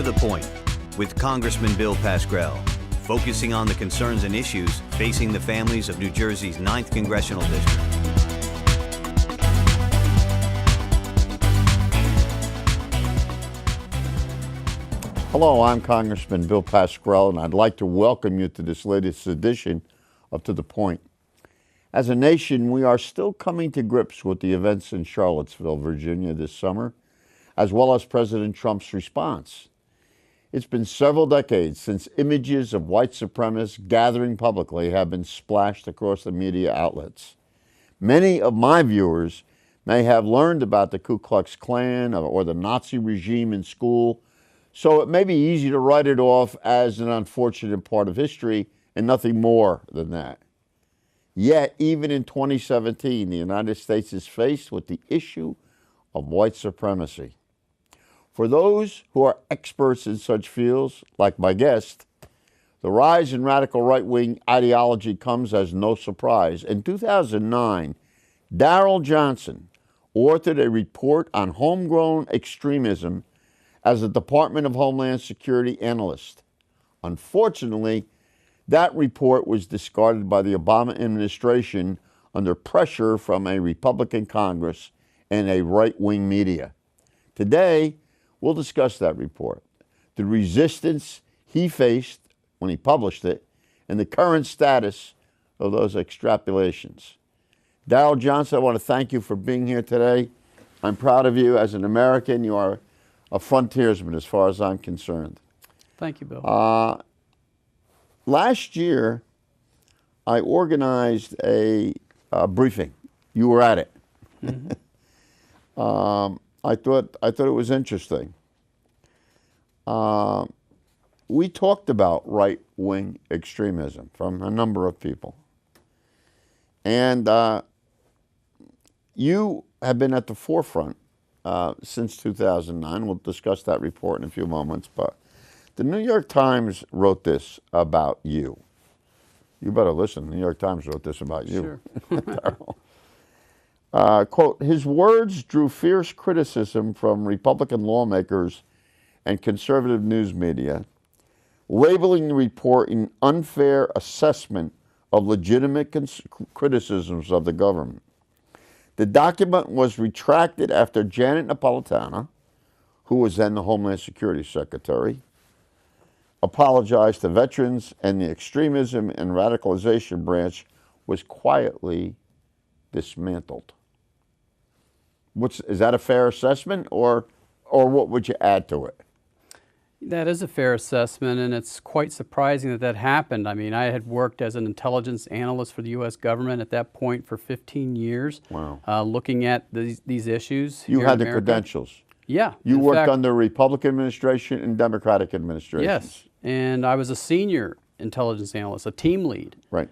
To the Point with Congressman Bill Pascrell, focusing on the concerns and issues facing the families of New Jersey's 9th Congressional District. Hello, I'm Congressman Bill Pascrell, and I'd like to welcome you to this latest edition of To the Point. As a nation, we are still coming to grips with the events in Charlottesville, Virginia this summer, as well as President Trump's response. It's been several decades since images of white supremacists gathering publicly have been splashed across the media outlets. Many of my viewers may have learned about the Ku Klux Klan or the Nazi regime in school, so it may be easy to write it off as an unfortunate part of history and nothing more than that. Yet, even in 2017, the United States is faced with the issue of white supremacy. For those who are experts in such fields, like my guest, the rise in radical right-wing ideology comes as no surprise. In 2009, Darrell Johnson authored a report on homegrown extremism as a Department of Homeland Security analyst. Unfortunately, that report was discarded by the Obama administration under pressure from a Republican Congress and a right-wing media. Today, we'll discuss that report, the resistance he faced when he published it, and the current status of those extrapolations. Darrell Johnson, I want to thank you for being here today. I'm proud of you as an American. You are a frontiersman as far as I'm concerned. Thank you, Bill. Last year, I organized a briefing. You were at it. Mm-hmm. I thought it was interesting. We talked about right-wing extremism from a number of people. And you have been at the forefront since 2009. We'll discuss that report in a few moments. But the New York Times wrote this about you. You better listen. The New York Times wrote this about you. Sure. Quote, his words drew fierce criticism from Republican lawmakers and conservative news media, labeling the report an unfair assessment of legitimate criticisms of the government. The document was retracted after Janet Napolitano, who was then the Homeland Security Secretary, apologized to veterans, and the extremism and radicalization branch was quietly dismantled. Is that a fair assessment, or what would you add to it? That is a fair assessment, and it's quite surprising that happened. I mean, I had worked as an intelligence analyst for the U.S. government at that point for 15 years. Wow. Looking at these issues. You here had in the America. credentials. Yeah. You in worked fact, under Republican administration and Democratic administration. Yes, and I was a senior intelligence analyst, a team lead. Right.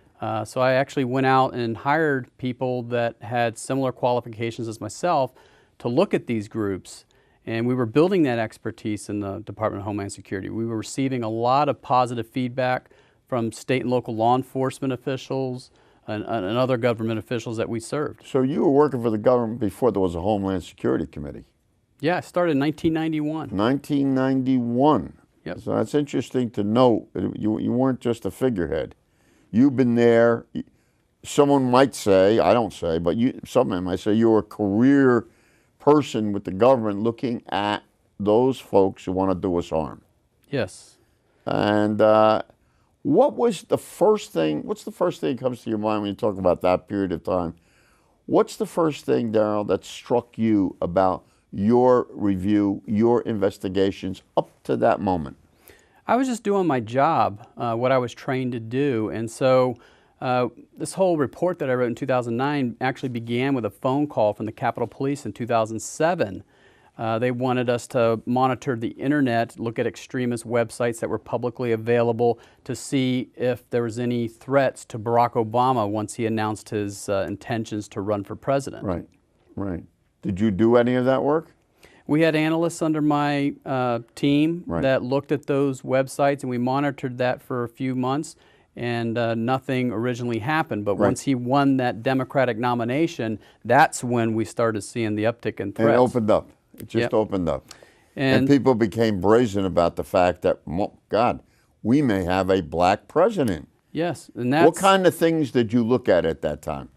So I actually went out and hired people that had similar qualifications as myself to look at these groups. And we were building that expertise in the Department of Homeland Security. We were receiving a lot of positive feedback from state and local law enforcement officials and other government officials that we served. So you were working for the government before there was a Homeland Security Committee. Yeah, I started in 1991. 1991. Yep. So that's interesting to note. You weren't just a figurehead. You've been there. Someone might say, I don't say, but someone might say you were a career person with the government looking at those folks who want to do us harm. Yes. And what's the first thing that comes to your mind when you talk about that period of time? What's the first thing, Darrell, that struck you about your review, your investigations up to that moment? I was just doing my job, what I was trained to do. And so this whole report that I wrote in 2009 actually began with a phone call from the Capitol Police in 2007. They wanted us to monitor the internet, look at extremist websites that were publicly available to see if there was any threats to Barack Obama once he announced his intentions to run for president. Right, right. Did you do any of that work? We had analysts under my team that looked at those websites, and we monitored that for a few months, and nothing originally happened. But once he won that Democratic nomination, that's when we started seeing the uptick in threats. And it opened up. It just opened up. And people became brazen about the fact that, God, we may have a black president. Yes, and that's... What kind of things did you look at that time?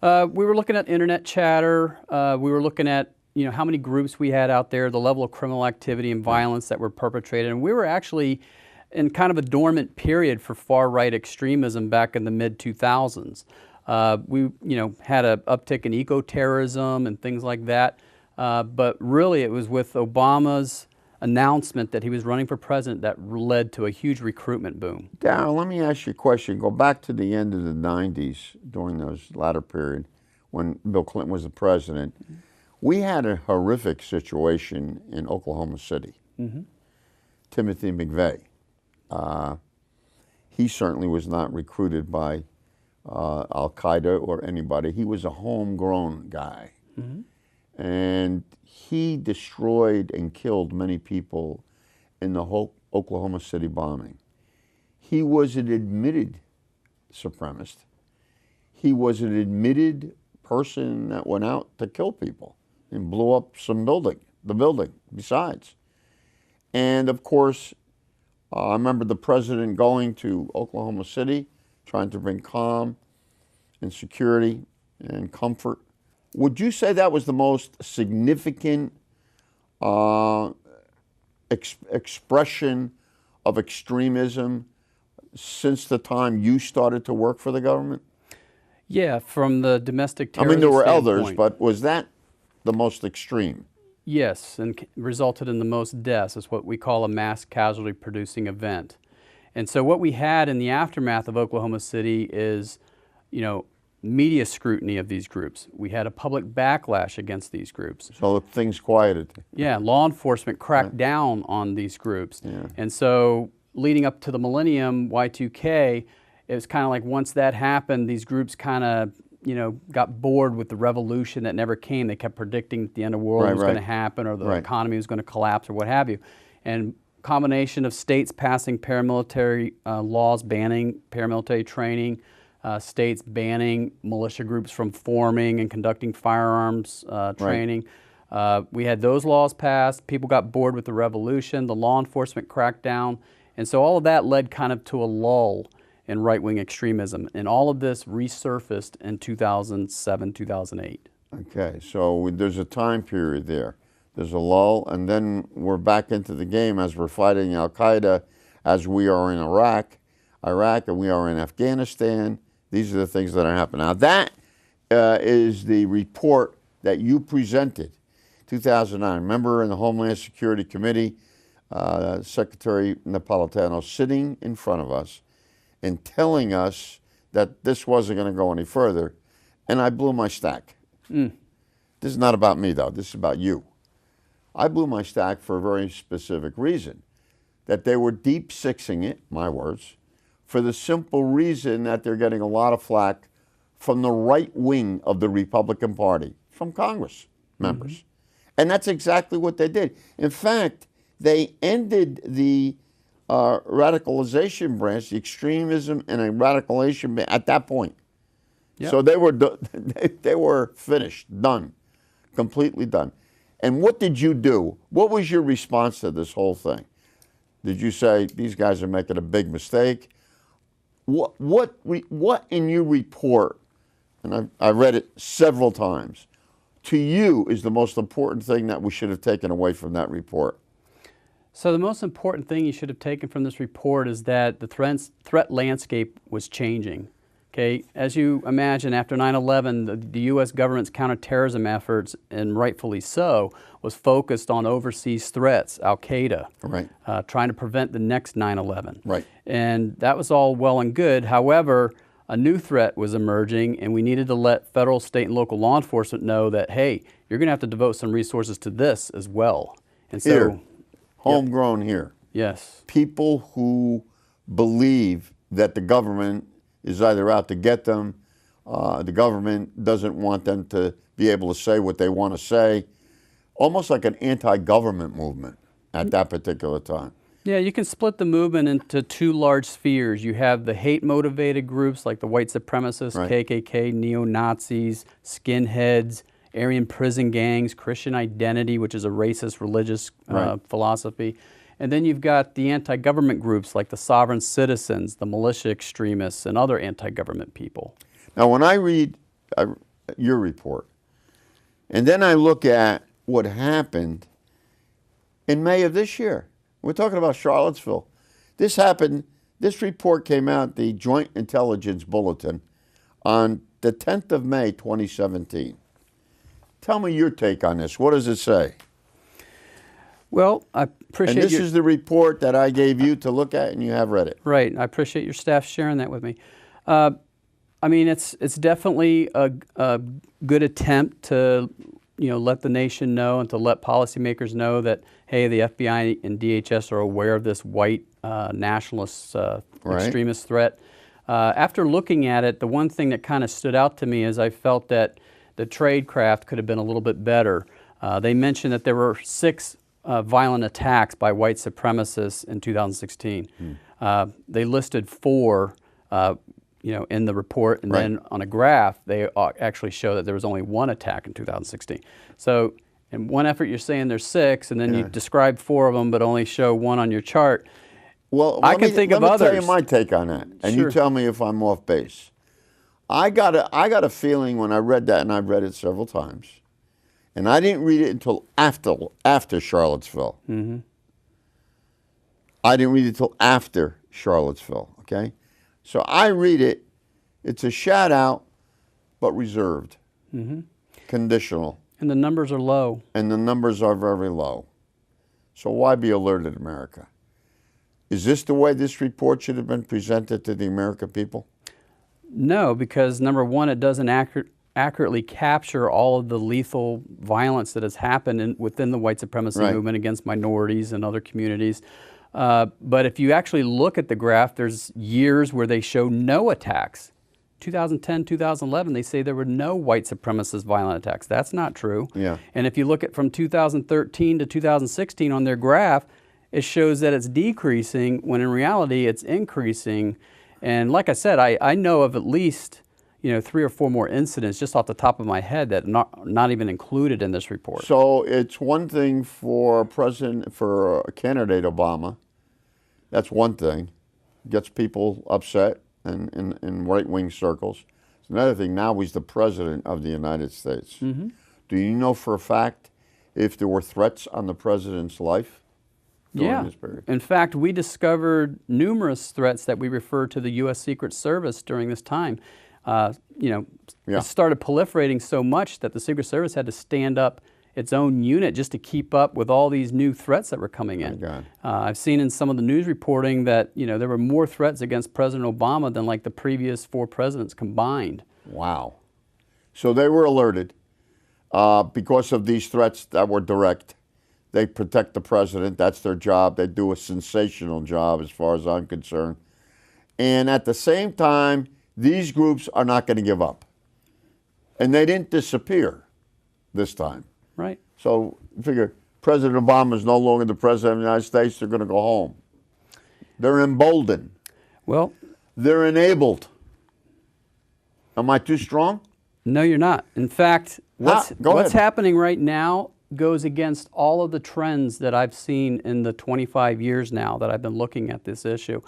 We were looking at internet chatter. We were looking at how many groups we had out there, the level of criminal activity and violence that were perpetrated. And we were actually in kind of a dormant period for far-right extremism back in the mid-2000s. We had an uptick in eco-terrorism and things like that. But really it was with Obama's announcement that he was running for president that led to a huge recruitment boom. Darryl, let me ask you a question. Go back to the end of the 90s, during those latter period, when Bill Clinton was the president. We had a horrific situation in Oklahoma City. Timothy McVeigh. He certainly was not recruited by Al-Qaeda or anybody. He was a homegrown guy. And he destroyed and killed many people in the whole Oklahoma City bombing. He was an admitted supremacist. He was an admitted person that went out to kill people and blew up the building besides. And of course, I remember the president going to Oklahoma City, trying to bring calm and security and comfort. Would you say that was the most significant expression of extremism since the time you started to work for the government? Yeah, from the domestic terrorism I mean, there were standpoint. others, but was that the most extreme? Yes, and resulted in the most deaths. It's what we call a mass casualty producing event. And so what we had in the aftermath of Oklahoma City is, media scrutiny of these groups. We had a public backlash against these groups. So things quieted. Yeah, law enforcement cracked down on these groups. And so leading up to the millennium, Y2K, it was kind of like once that happened, these groups kind of got bored with the revolution that never came. They kept predicting that the end of the world was going to happen, or the economy was going to collapse, or what have you. And combination of states passing paramilitary laws banning paramilitary training, states banning militia groups from forming and conducting firearms training. We had those laws passed. People got bored with the revolution. The law enforcement cracked down. And so all of that led kind of to a lull in right-wing extremism. And all of this resurfaced in 2007, 2008. Okay, so there's a time period there. There's a lull, and then we're back into the game as we're fighting Al-Qaeda, as we are in Iraq, and we are in Afghanistan. These are the things that are happening. Now that is the report that you presented, 2009. Remember in the Homeland Security Committee, Secretary Napolitano sitting in front of us and telling us that this wasn't going to go any further, and I blew my stack. This is not about me, though. This is about you. I blew my stack for a very specific reason, that they were deep-sixing it, my words, for the simple reason that they're getting a lot of flack from the right wing of the Republican Party, from Congress members. And that's exactly what they did. In fact, they ended the radicalization branch, the extremism and a radicalization at that point. So they were finished, done, completely done. And what did you do? What was your response to this whole thing? Did you say, these guys are making a big mistake? What in your report, and I read it several times, to you is the most important thing that we should have taken away from that report? So the most important thing you should have taken from this report is that the threat landscape was changing. Okay, as you imagine, after 9/11, the U.S. government's counterterrorism efforts, and rightfully so, was focused on overseas threats, Al-Qaeda, trying to prevent the next 9/11. And that was all well and good. However, a new threat was emerging, and we needed to let federal, state, and local law enforcement know that, hey, you're going to have to devote some resources to this as well. And so, here, homegrown here. Yes. People who believe that the government is either out to get them, the government doesn't want them to be able to say what they want to say, almost like an anti-government movement at that particular time. Yeah, you can split the movement into two large spheres. You have the hate-motivated groups like the white supremacists, KKK, neo-Nazis, skinheads, Aryan prison gangs, Christian identity, which is a racist religious philosophy. And then you've got the anti-government groups like the sovereign citizens, the militia extremists, and other anti-government people. Now, when I read your report, and then I look at what happened in May of this year, we're talking about Charlottesville. This happened, this report came out, the Joint Intelligence Bulletin, on the 10th of May, 2017. Tell me your take on this. What does it say? Well, I appreciate And this is the report that I gave you to look at, and you have read it. Right. I appreciate your staff sharing that with me. I mean, it's definitely a good attempt to, let the nation know and to let policymakers know that, hey, the FBI and DHS are aware of this white nationalist extremist threat. After looking at it, the one thing that kind of stood out to me is I felt that the tradecraft could have been a little bit better. They mentioned that there were 6 violent attacks by white supremacists in 2016. They listed 4 in the report, and then on a graph, they actually show that there was only 1 attack in 2016. So in one effort, you're saying there's 6, and then you describe 4 of them, but only show 1 on your chart. Well, I can think of others. Let me tell you my take on that, and you tell me if I'm off base. I got a feeling when I read that, and I've read it several times, and I didn't read it until after Charlottesville. I didn't read it until after Charlottesville, okay? So I read it, it's a shout out, but reserved, conditional. And the numbers are low. And the numbers are very low. So why be alerted, America? Is this the way this report should have been presented to the American people? No, because number one, it doesn't accurately capture all of the lethal violence that has happened within the white supremacy movement against minorities and other communities. But if you actually look at the graph, there's years where they show no attacks. 2010, 2011, they say there were no white supremacist violent attacks. That's not true. And if you look at from 2013 to 2016 on their graph, it shows that it's decreasing when in reality it's increasing. And like I said, I know of at least 3 or 4 more incidents just off the top of my head that are not even included in this report. So it's one thing for candidate Obama. That's one thing. Gets people upset in right-wing circles. It's another thing, now he's the president of the United States. Do you know for a fact if there were threats on the president's life during this period? In fact, we discovered numerous threats that we refer to the U.S. Secret Service during this time. It started proliferating so much that the Secret Service had to stand up its own unit just to keep up with all these new threats that were coming in. I've seen in some of the news reporting that there were more threats against President Obama than like the previous 4 presidents combined. Wow. So they were alerted because of these threats that were direct. They protect the president. That's their job. They do a sensational job as far as I'm concerned. And at the same time, these groups are not going to give up. And they didn't disappear this time. Right. So figure President Obama is no longer the president of the United States. They're going to go home. They're emboldened. Well, they're enabled. Am I too strong? No, you're not. In fact, what's happening right now goes against all of the trends that I've seen in the 25 years now that I've been looking at this issue.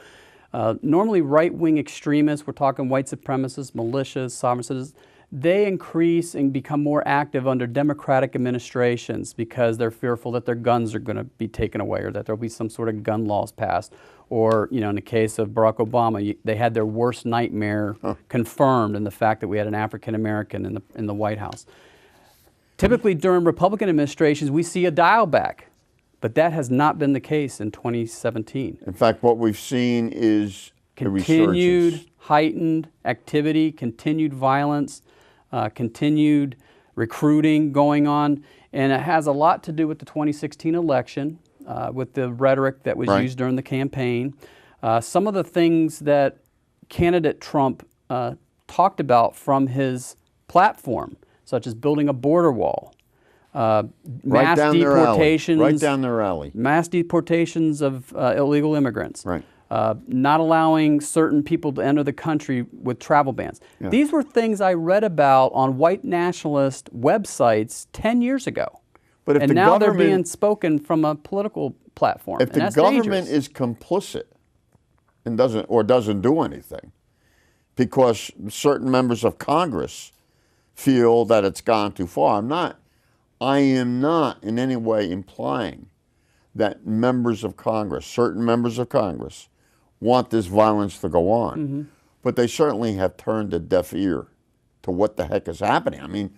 Normally, right-wing extremists, we're talking white supremacists, militias, sovereign citizens, they increase and become more active under Democratic administrations because they're fearful that their guns are going to be taken away or that there'll be some sort of gun laws passed. Or, in the case of Barack Obama, they had their worst nightmare confirmed in the fact that we had an African American in the White House. Typically, during Republican administrations, we see a dial back. But that has not been the case in 2017. In fact, what we've seen is continued heightened activity, continued violence, continued recruiting going on. And it has a lot to do with the 2016 election, with the rhetoric that was used during the campaign. Some of the things that candidate Trump talked about from his platform, such as building a border wall, mass deportations, right down their alley. Mass deportations of illegal immigrants. not allowing certain people to enter the country with travel bans. Yeah. These were things I read about on white nationalist websites 10 years ago. But if and the now they're government, being spoken from a political platform. if and the that's government dangerous. is complicit and doesn't do anything, because certain members of Congress feel that it's gone too far, I am not in any way implying that members of Congress, certain members of Congress, want this violence to go on. Mm-hmm. But they certainly have turned a deaf ear to what the heck is happening. I mean,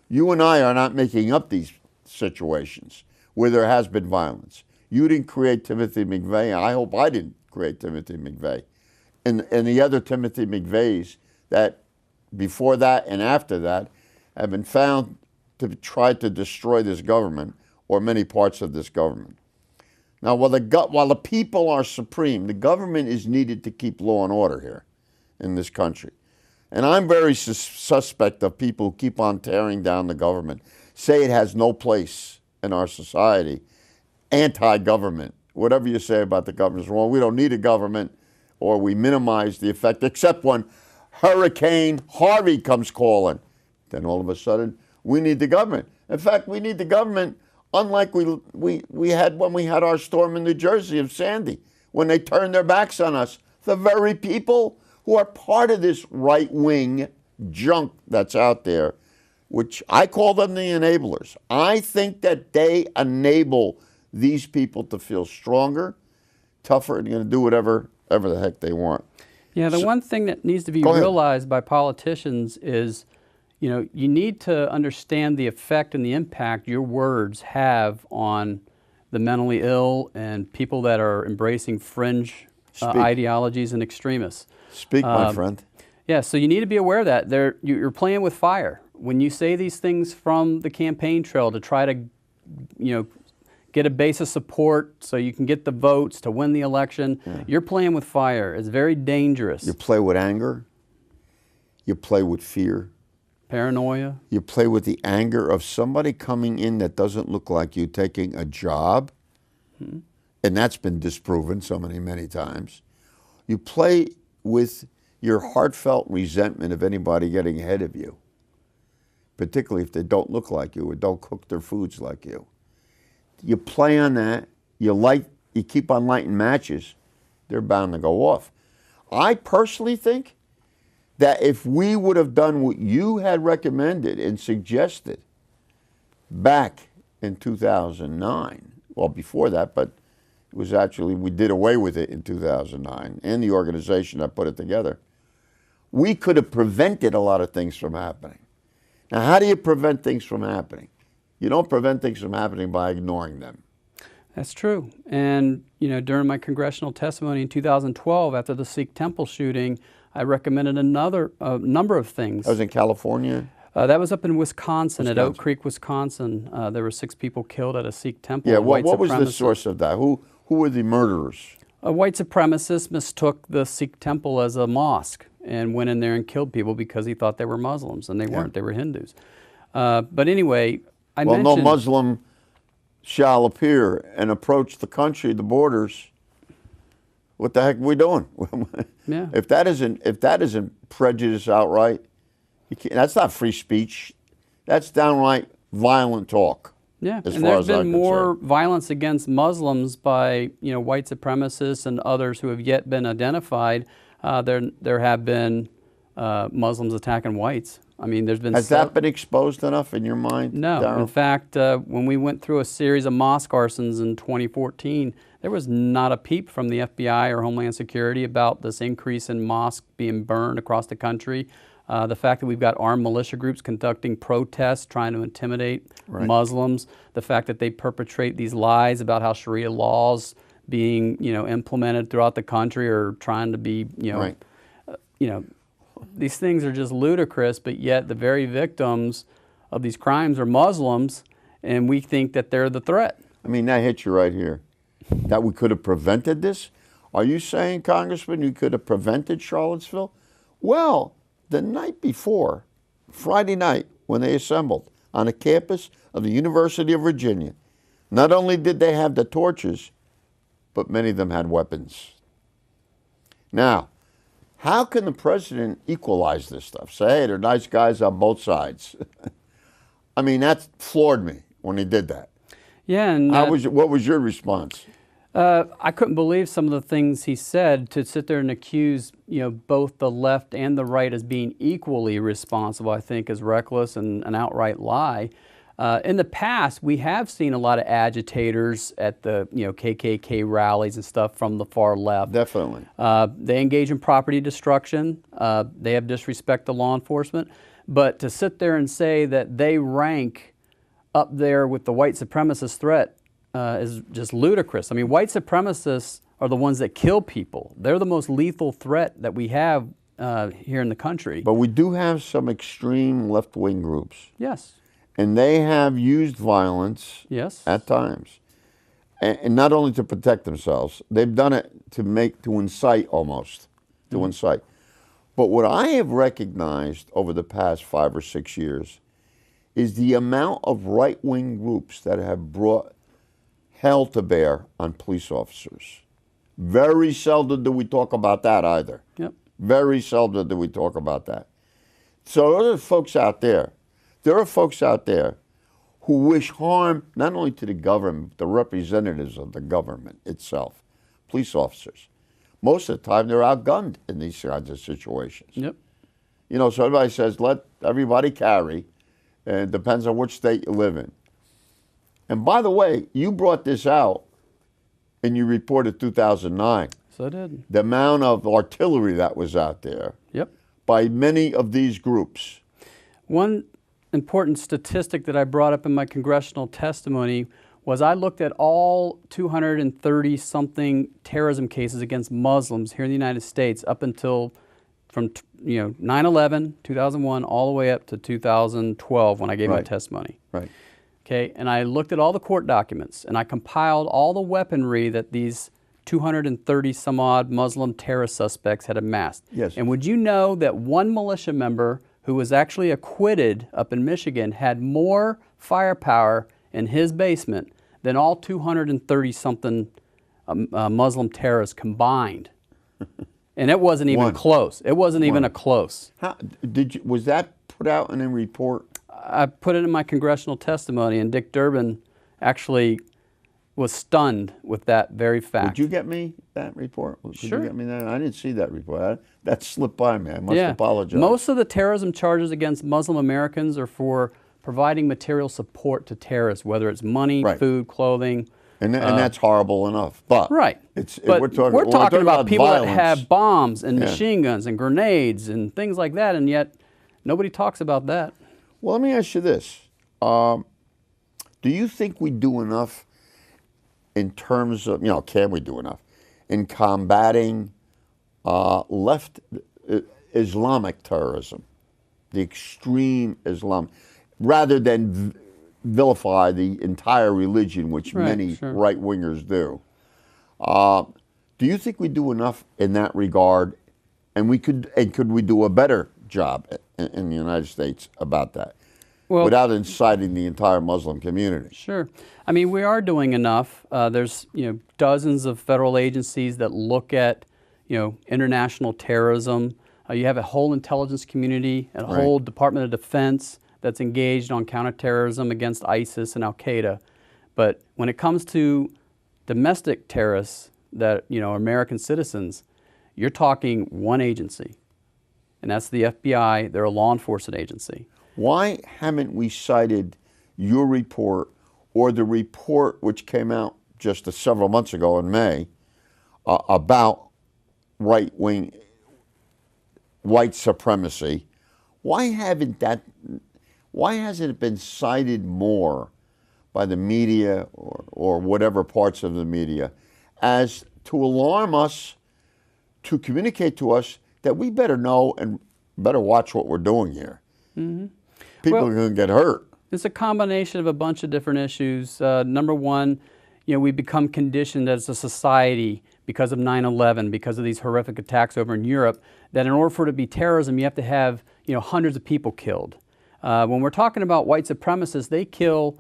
you and I are not making up these situations where there has been violence. You didn't create Timothy McVeigh. I hope I didn't create Timothy McVeigh. And the other Timothy McVeighs that before that and after that have been found to try to destroy this government or many parts of this government. Now, while the people are supreme, the government is needed to keep law and order here in this country. And I'm very suspect of people who keep on tearing down the government, say it has no place in our society, anti-government. Whatever you say about the government is wrong. We don't need a government, or we minimize the effect, except when Hurricane Harvey comes calling. Then all of a sudden, we need the government. In fact, we need the government unlike we had when we had our storm in New Jersey of Sandy, when they turned their backs on us. The very people who are part of this right-wing junk that's out there, which I call them the enablers. I think that they enable these people to feel stronger, tougher, and going to do whatever the heck they want. Yeah, the one thing that needs to be Go ahead. realized by politicians is, you need to understand the effect and the impact your words have on the mentally ill and people that are embracing fringe ideologies and extremists. Speak, my friend. Yeah, so you need to be aware of that. You're playing with fire. When you say these things from the campaign trail to try to, get a base of support so you can get the votes to win the election, you're playing with fire. It's very dangerous. You play with anger. You play with fear. Paranoia. You play with the anger of somebody coming in that doesn't look like you, taking a job, and that's been disproven so many times. You play with your heartfelt resentment of anybody getting ahead of you, particularly if they don't look like you or don't cook their foods like you. You play on that, you keep on lighting matches, they're bound to go off. I personally think that if we would have done what you had recommended and suggested back in 2009, well, before that, but it was actually, we did away with it in 2009, and the organization that put it together, we could have prevented a lot of things from happening. Now, how do you prevent things from happening? You don't prevent things from happening by ignoring them. That's true. And, during my congressional testimony in 2012, after the Sikh temple shooting, I recommended a number of things. That was in California? That was up in Wisconsin, at Oak Creek, Wisconsin. There were 6 people killed at a Sikh temple. Yeah, what was the source of that? Who were the murderers? White supremacists mistook the Sikh temple as a mosque and went in there and killed people because he thought they were Muslims, and they weren't. They were Hindus. But anyway, I mentioned... Well, no Muslim shall appear and approach the country, the borders. What the heck are we doing? Yeah. If that isn't prejudice outright, that's not free speech. That's downright violent talk. Yeah, as and far there's as I'm been more concerned. violence against Muslims by white supremacists and others who have yet been identified. There have been Muslims attacking whites. I mean, there's been... Has that been exposed enough in your mind, No. Darryl? In fact, when we went through a series of mosque arsons in 2014, there was not a peep from the FBI or Homeland Security about this increase in mosques being burned across the country. The fact that we've got armed militia groups conducting protests, trying to intimidate Muslims. The fact that they perpetrate these lies about how Sharia laws being, implemented throughout the country or trying to be, these things are just ludicrous, but yet the very victims of these crimes are Muslims, and we think that they're the threat. I mean, that hits you right here. That we could have prevented this? Are you saying, Congressman, you could have prevented Charlottesville? Well, the night before, Friday night, when they assembled on a campus of the University of Virginia, not only did they have the torches, but many of them had weapons. Now, how can the president equalize this stuff? Say, hey, they're nice guys on both sides. I mean, that floored me when he did that. Yeah, and what was your response? I couldn't believe some of the things he said, to sit there and accuse, both the left and the right as being equally responsible, I think is reckless and an outright lie. In the past, we have seen a lot of agitators at the KKK rallies and stuff from the far left. Definitely. They engage in property destruction. They have disrespect to law enforcement. But to sit there and say that they rank up there with the white supremacist threat is just ludicrous. I mean, white supremacists are the ones that kill people. They're the most lethal threat that we have here in the country. But we do have some extreme left-wing groups. Yes. And they have used violence Yes. at times. And not only to protect themselves, they've done it to incite almost, to incite. But what I have recognized over the past 5 or 6 years is the amount of right-wing groups that have brought hell to bear on police officers. Very seldom do we talk about that either. Yep. Very seldom do we talk about that. So there are folks out there. There are folks out there who wish harm not only to the government, but the representatives of the government itself, police officers. Most of the time, they're outgunned in these kinds of situations. Yep. So everybody says, let everybody carry, and it depends on which state you live in. And by the way, you brought this out in your report of 2009. So I did. The amount of artillery that was out there. Yep. By many of these groups. One important statistic that I brought up in my congressional testimony was I looked at all 230-something terrorism cases against Muslims here in the United States up until from 9/11, 2001, all the way up to 2012 when I gave my testimony. Right. Okay, and I looked at all the court documents and I compiled all the weaponry that these 230-some-odd Muslim terrorist suspects had amassed. Yes. And would you know that one militia member who was actually acquitted up in Michigan had more firepower in his basement than all 230-something Muslim terrorists combined? And it wasn't even close. It wasn't even a close. How was that put out in a report? I put it in my congressional testimony, and Dick Durbin actually was stunned with that very fact. Would you get me that report? Could Sure. you get me that? I didn't see that report. That slipped by me. I must apologize. Most of the terrorism charges against Muslim Americans are for providing material support to terrorists, whether it's money, food, clothing. And that's horrible enough. But we're talking about people violence. that have bombs and machine guns and grenades and things like that, and yet nobody talks about that. Well, let me ask you this. Do you think we do enough in terms of, can we do enough in combating left Islamic terrorism, the extreme Islam, rather than vilify the entire religion, which many right-wingers do? Do you think we do enough in that regard? And could we do a better job in the United States about that, without inciting the entire Muslim community? Sure. I mean, we are doing enough. There's dozens of federal agencies that look at international terrorism. You have a whole intelligence community, a whole Department of Defense that's engaged on counterterrorism against ISIS and Al-Qaeda. But when it comes to domestic terrorists that are American citizens, you're talking one agency, and that's the FBI. They're a law enforcement agency. Why haven't we cited your report or the report which came out just several months ago in May about right-wing white supremacy? Why hasn't it been cited more by the media or whatever parts of the media as to alarm us, to communicate to us that we better know and better watch what we're doing here? Mm-hmm. People are going to get hurt. It's a combination of a bunch of different issues. Number one, we become conditioned as a society because of 9/11, because of these horrific attacks over in Europe, that in order for it to be terrorism, you have to have hundreds of people killed. When we're talking about white supremacists, they kill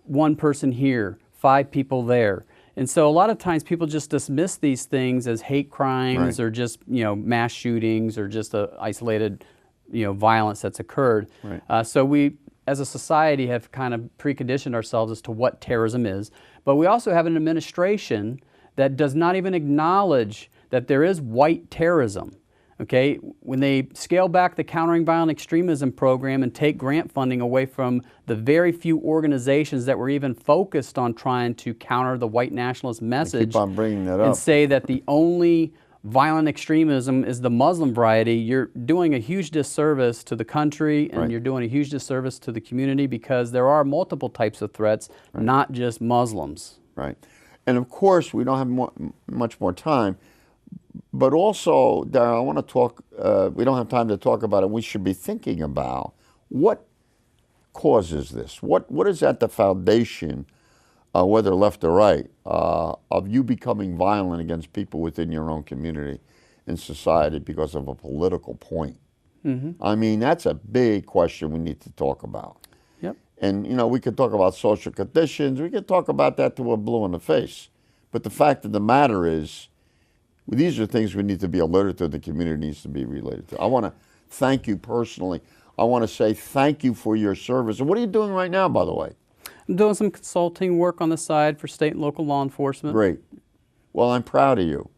one person here, 5 people there. And so a lot of times people just dismiss these things as hate crimes or just, mass shootings or just a isolated, violence that's occurred. Right. So we, as a society, have kind of preconditioned ourselves as to what terrorism is. But we also have an administration that does not even acknowledge that there is white terrorism. Okay, when they scale back the Countering Violent Extremism program and take grant funding away from the very few organizations that were even focused on trying to counter the white nationalist message, keep on bringing that and up. say that the only violent extremism is the Muslim variety, you're doing a huge disservice to the country, and you're doing a huge disservice to the community, because there are multiple types of threats, not just Muslims. Right. And of course, we don't have much more time. But also, Darryl, I want to talk, we don't have time to talk about it, we should be thinking about what causes this? What is at the foundation, whether left or right, of you becoming violent against people within your own community and society because of a political point? I mean, that's a big question we need to talk about. Yep. And, we could talk about social conditions, we could talk about that till we're blue in the face. But the fact of the matter is, these are things we need to be alerted to, the community needs to be related to. I want to thank you personally. I want to say thank you for your service. And what are you doing right now, by the way? I'm doing some consulting work on the side for state and local law enforcement. Great. Well, I'm proud of you.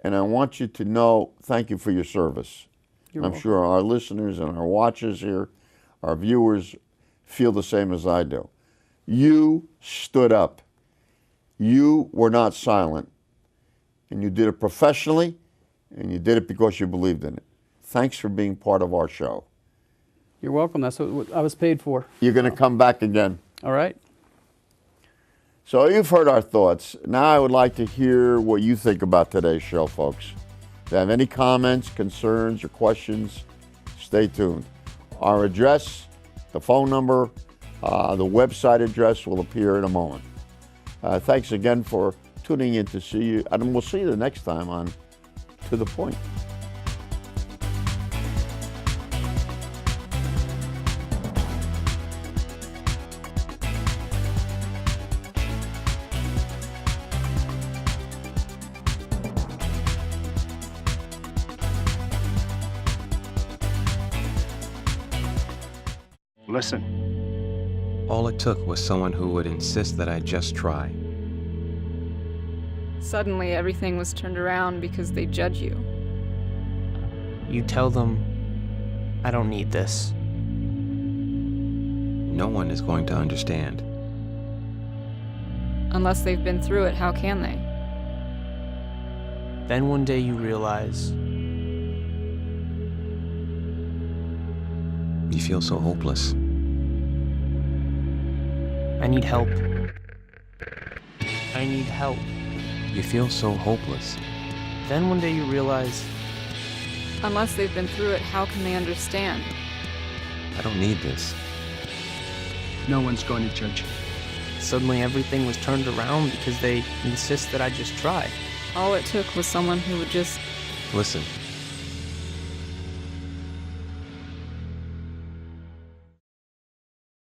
And I want you to know, thank you for your service. You're welcome. Sure our listeners and our watchers here, our viewers, feel the same as I do. You stood up. You were not silent. And you did it professionally, and you did it because you believed in it. Thanks for being part of our show. You're welcome. That's what I was paid for. You're going to come back again. All right. So you've heard our thoughts. Now I would like to hear what you think about today's show, folks. If you have any comments, concerns, or questions, stay tuned. Our address, the phone number, the website address will appear in a moment. Thanks again for tuning in to see you, and we'll see you the next time on To The Point. Listen. All it took was someone who would insist that I just try. Suddenly, everything was turned around because they judge you. You tell them, I don't need this. No one is going to understand. Unless they've been through it, how can they? Then one day you realize, You feel so hopeless. I need help. I need help. You feel so hopeless. Then one day you realize, Unless they've been through it, how can they understand? I don't need this. No one's going to judge you. suddenly everything was turned around because they insist that I just try. All it took was someone who would just Listen.